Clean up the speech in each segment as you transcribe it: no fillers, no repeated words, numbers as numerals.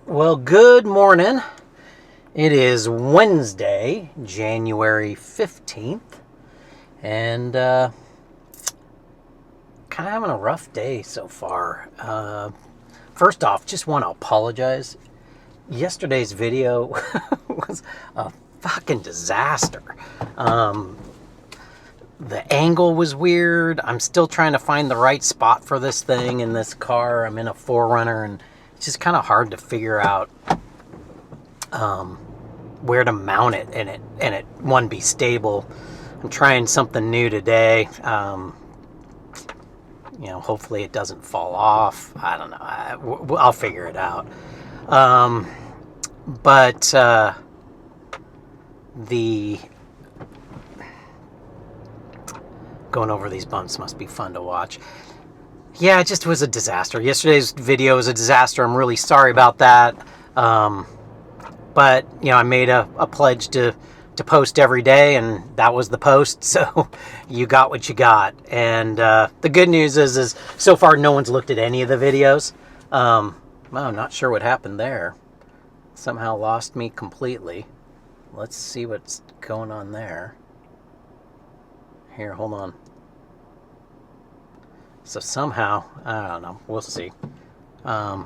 Well, good morning. It is Wednesday, January 15th, and kind of having a rough day so far. First off, just want to apologize. Yesterday's video was a fucking disaster. The angle was weird. I'm still trying to find the right spot for this thing in this car. I'm in a 4Runner, and it's just kind of hard to figure out where to mount it and it one be stable. I'm trying something new today. Hopefully it doesn't fall off. I don't know. I'll figure it out. But the going over these bumps must be fun to watch. Yeah, it just was a disaster. Yesterday's video was a disaster. I'm really sorry about that. But, I made a pledge to post every day, and that was the post. So you got what you got. And the good news is so far no one's looked at any of the videos. I'm not sure what happened there. Somehow lost me completely. Let's see what's going on there. Here, hold on. So somehow, I don't know, we'll see. As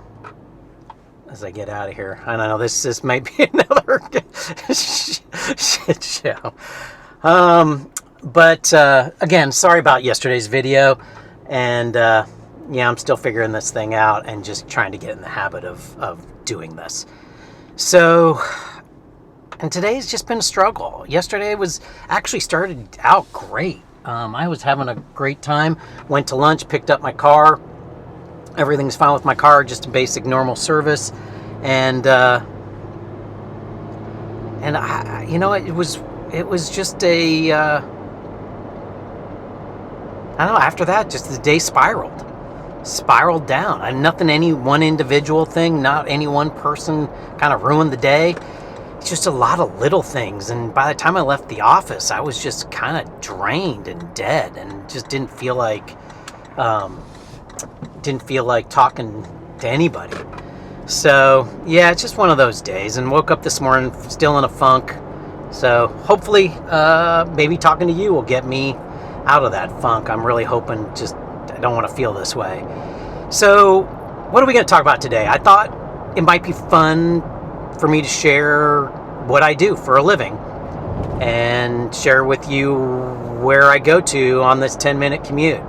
I get out of here. I don't know, this might be another shit show. But again, sorry about yesterday's video. And I'm still figuring this thing out and just trying to get in the habit of doing this. So, and today's just been a struggle. Yesterday was actually started out great. I was having a great time. Went to lunch, picked up my car. Everything's fine with my car, just a basic normal service. And it was just a, I don't know, after that, just the day spiraled down. Nothing, any one individual thing, not any one person kind of ruined the day. It's just a lot of little things, and by the time I left the office, I was just kind of drained and dead, and just didn't feel like talking to anybody. So yeah, it's just one of those days. And woke up this morning still in a funk. So hopefully, maybe talking to you will get me out of that funk. I'm really hoping. I don't want to feel this way. So what are we going to talk about today? I thought it might be fun for me to share what I do for a living and share with you where I go to on this 10-minute commute.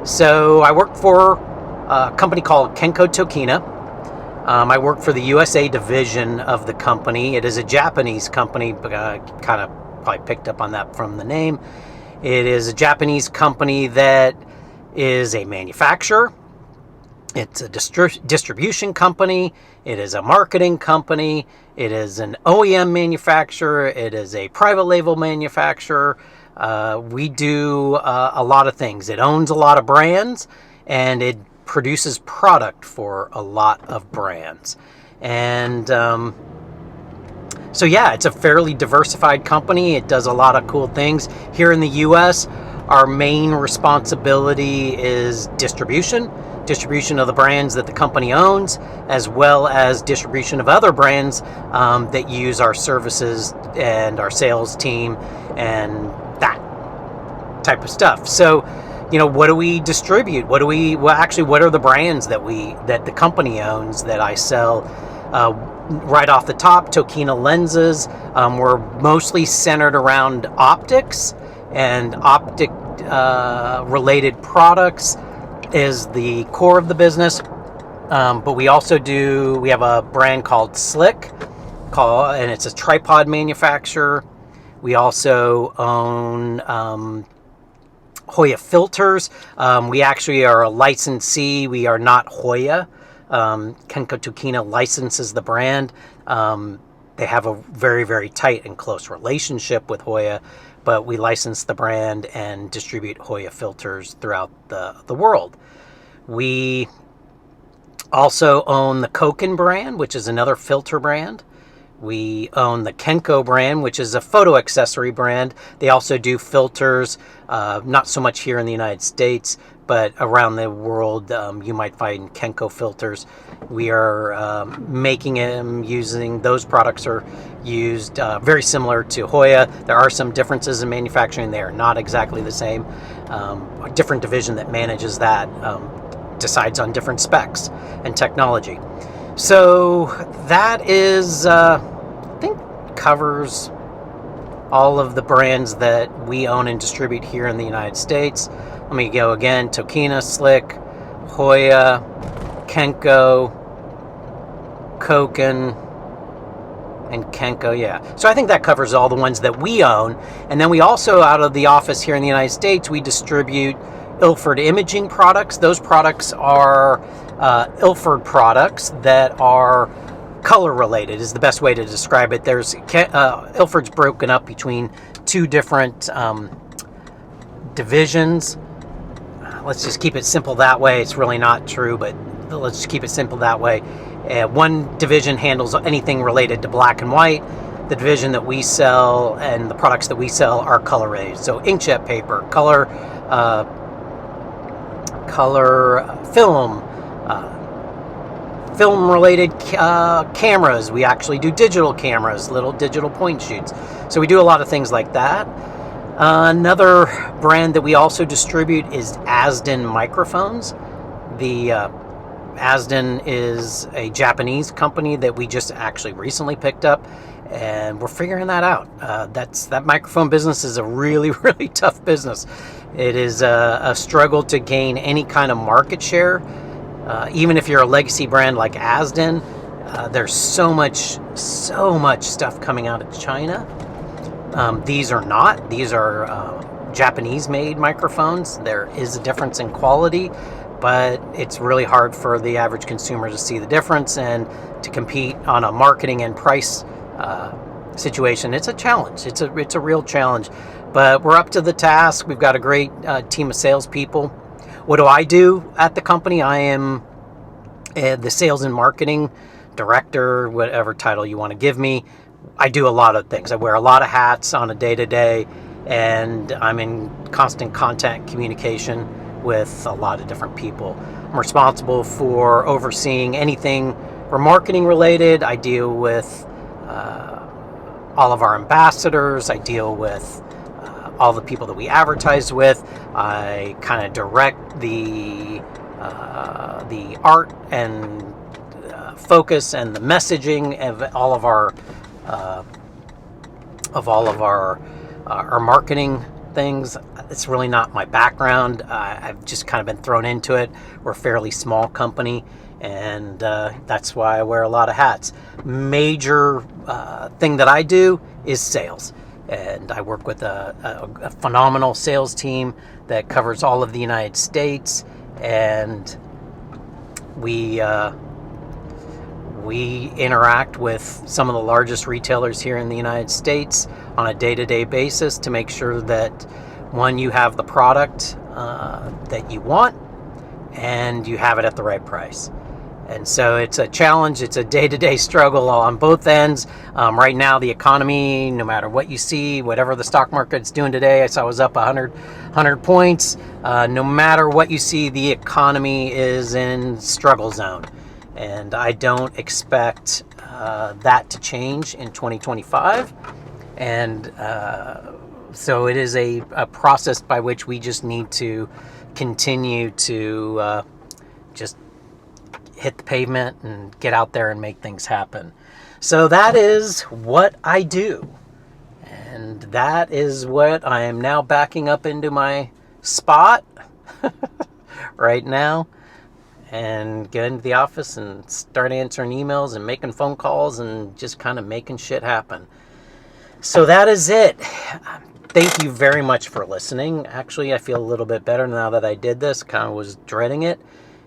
So I work for a company called Kenko Tokina. I work for the USA division of the company. It is a Japanese company, but kind of probably picked up on that from the name. It is a Japanese company that is a manufacturer. It's a distribution company. It is a marketing company. It is an OEM manufacturer. It is a private label manufacturer. We do a lot of things. It owns a lot of brands, and it produces product for a lot of brands. And so yeah, it's a fairly diversified company. It does a lot of cool things. Here in the US, our main responsibility is distribution of the brands that the company owns, as well as distribution of other brands that use our services and our sales team and that type of stuff. So, what do we distribute? What are the brands that the company owns that I sell? Right off the top, Tokina lenses. We're mostly centered around optics, and optic related products is the core of the business. But we also we have a brand called Slick, and it's a tripod manufacturer. We also own Hoya filters. We actually are a licensee. We are not Hoya. Kenko Tokina licenses the brand. They have a very, very tight and close relationship with Hoya, but we license the brand and distribute Hoya filters throughout the world. We also own the Koken brand, which is another filter brand. We own the Kenko brand, which is a photo accessory brand. They also do filters, not so much here in the United States, but around the world you might find Kenko filters. We are making them using those products are used very similar to Hoya. There are some differences in manufacturing. They are not exactly the same. A different division that manages that decides on different specs and technology. So that is, I think, covers all of the brands that we own and distribute here in the United States. Let me go again: Tokina, Slick, Hoya, Kenko, Koken, and Kenko. Yeah, so I think that covers all the ones that we own. And then we also, out of the office here in the United States, we distribute Ilford imaging products. Those products are Ilford products that are color related, is the best way to describe it. There's Ilford's broken up between two different divisions. Let's just keep it simple that way. It's really not true, but let's just keep it simple that way. One division handles anything related to black and white. The division that we sell and the products that we sell are color rated. So inkjet paper, color film, film related cameras. We actually do digital cameras, little digital point shoots. So we do a lot of things like that. Another brand that we also distribute is Asden microphones. The Asden is a Japanese company that we just actually recently picked up, and we're figuring that out. That microphone business is a really, really tough business. It is a struggle to gain any kind of market share. Even if you're a legacy brand like Asden, there's so much stuff coming out of China. These are not. These are Japanese-made microphones. There is a difference in quality, but it's really hard for the average consumer to see the difference and to compete on a marketing and price situation. It's a challenge. It's a real challenge, but we're up to the task. We've got a great team of salespeople. What do I do at the company? I am the sales and marketing director, whatever title you want to give me. I do a lot of things. I wear a lot of hats on a day-to-day, and I'm in constant contact communication with a lot of different people. I'm responsible for overseeing anything for marketing related. I deal with all of our ambassadors. I deal with all the people that we advertise with. I kind of direct the art and focus and the messaging of all of our marketing things. It's really not my background. I've just kind of been thrown into it. We're a fairly small company, and that's why I wear a lot of hats. Major thing that I do is sales, and I work with a phenomenal sales team that covers all of the United States, and we interact with some of the largest retailers here in the United States on a day-to-day basis to make sure that, one, you have the product that you want and you have it at the right price. And so it's a challenge. It's a day-to-day struggle on both ends. Right now, the economy, no matter what you see, whatever the stock market's doing today, I saw it was up 100 points. No matter what you see, the economy is in struggle zone. And I don't expect that to change in 2025. And so it is a process by which we just need to continue to just hit the pavement and get out there and make things happen. So that is what I do. And that is what I am now backing up into my spot right now, and get into the office and start answering emails and making phone calls and just kind of making shit happen. So that is it. Thank you very much for listening. Actually, I feel a little bit better now that I did this. Kind of was dreading it.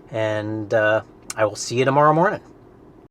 And I will see you tomorrow morning.